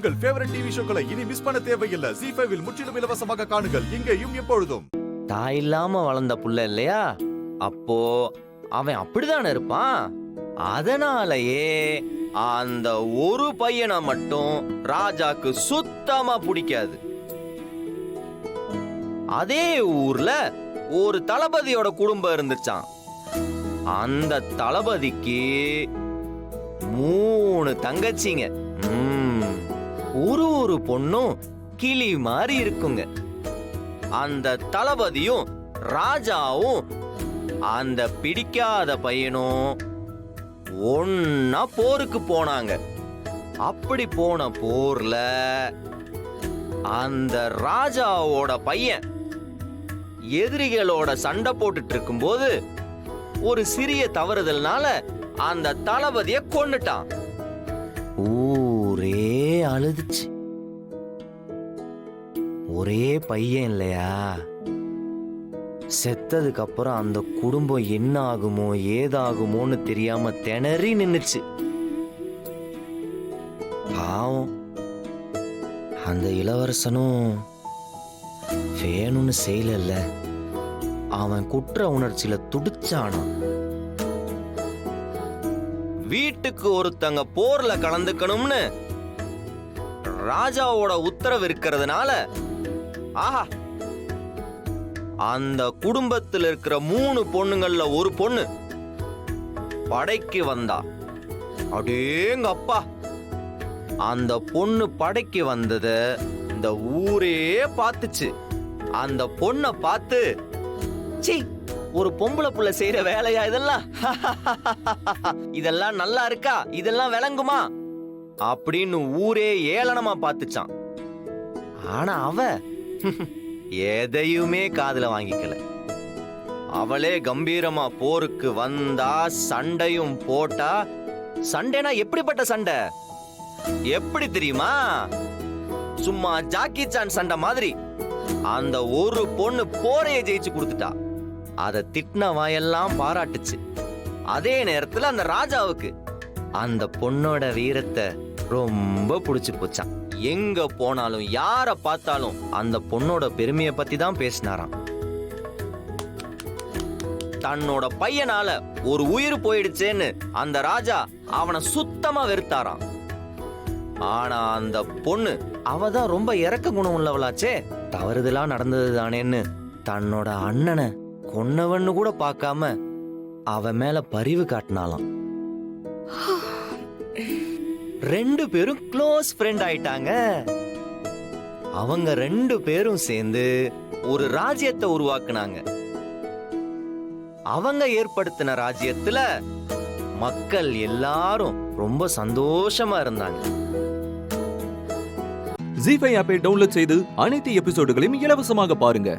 உங்கள் favourite TV ஷோக்களை இனி miss பண்ண தேவையில்லை. ZEE5 இல் முற்றிலும் இலவசமாக காணுங்கள். இங்கேயும் எப்பொழுதும். தாய் இல்லாம வளர்ந்த புள்ள இல்லையா, அப்போ அவன் அப்படிதானே இருப்பான். அதனாலயே அந்த ஒரு பையனை மட்டும் ராஜாக்கு சுத்தமா பிடிக்காது. அதே ஊர்ல ஒரு தளபதியோட குடும்பம் இருந்துச்சான். அந்த தளபதிக்கு 3 தங்கச்சிங்க. ஒரு பொண்ணும் கிளி மாதிரி இருக்குங்க. அந்த தளபதியும் ராஜாவும் அந்த பிடிக்காத பையனும் ஒன்னா போருக்கு போனாங்க. அப்படி போன போர்ல அந்த ராஜாவோட பையன் எதிரிகளோட சண்டை போட்டுட்டு இருக்கும்போது ஒரு சிறிய தவறுதல்னால அந்த தளபதிய கொன்னுட்டான். ஊரே அழுதுச்சு. ஒரே பையன் இல்லையா, செத்ததுக்கு அப்புறம் அந்த குடும்பம் என்ன ஆகுமோ ஏதாகுமோன்னு தெரியாம திணறி நின்னுச்சு. பாவம் அந்த இளவரசனும் வேணும்னு செய்யல. அவன் குற்ற உணர்ச்சியில துடிச்சானா. வீட்டுக்கு ஒருத்தங்க போர்ல கலந்துக்கணும்னு ராஜாவோட உத்தரவு இருக்கிறதுனால ஆஹா, அந்த குடும்பத்தில் இருக்கிற 3 பொண்ணுங்கள்ல ஒரு பொண்ணு படைக்கு வந்தா. அடேங்க அப்பா, அந்த பொண்ணு படைக்கு வந்தத இந்த ஊரே பார்த்துச்சு. அந்த பொண்ணை பார்த்து, சீ, ஒரு பொம்பளை புள்ள செய்யற வேலையா இதெல்லாம், இதெல்லாம் நல்லா இருக்கா, இதெல்லாம் விளங்குமா அப்படின்னு ஊரே ஏளனமா பார்த்துச்சான். ஆனா அவ எதையுமே காதுல வாங்கிக்கல. அவளே கம்பீரமா போருக்கு வந்தா, சண்டையும் போட்டா. சண்டைனா எப்படிப்பட்ட சண்டை, எப்படி தெரியுமா? சும்மா ஜாக்கி சான் சண்டை மாதிரி. அந்த ஒரு பொண்ணு போரைய ஜெயிச்சு கொடுத்துட்டா. அத திட்டின வாயெல்லாம் பாராட்டுச்சு. அதே நேரத்துல அந்த ராஜாவுக்கு அந்த பொண்ணோட வீரத்தை ரொம்ப பிடிச்சு போச்சான். எங்க போனாலும் யார பார்த்தாலும் அந்த பொண்ணோட பெருமையை பத்தி தான் பேசினாராம். தன்னோட பையனால ஒரு உயிர் போயிடுச்சேன்னு அந்த ராஜா அவனை சுத்தமா வெறுத்தாராம். ஆனா அந்த பொண்ணு அவதான் ரொம்ப இரக்க குணம் உள்ளவளாச்சே, தவறுதலா நடந்தது தானேன்னு தன்னோட அண்ணனை கொன்னவன்னு கூட பார்க்காம அவ மேல பரிவு காட்டினாலாம். 2 பேரும் க்ளோஸ் ஃப்ரெண்ட் ஆயிட்டாங்க. அவங்க 2 பேரும் சேர்ந்து ஒரு ராஜ்யத்தை உருவாக்குனாங்க. அவங்க ஏற்படுத்தின ராஜ்யத்துல மக்கள் எல்லாரும் ரொம்ப சந்தோஷமா இருந்தாங்க. ZEE5 ஆப்பை டவுன்லோட் செய்து அனைத்து எபிசோடுகளையும் இலவசமாக பாருங்க.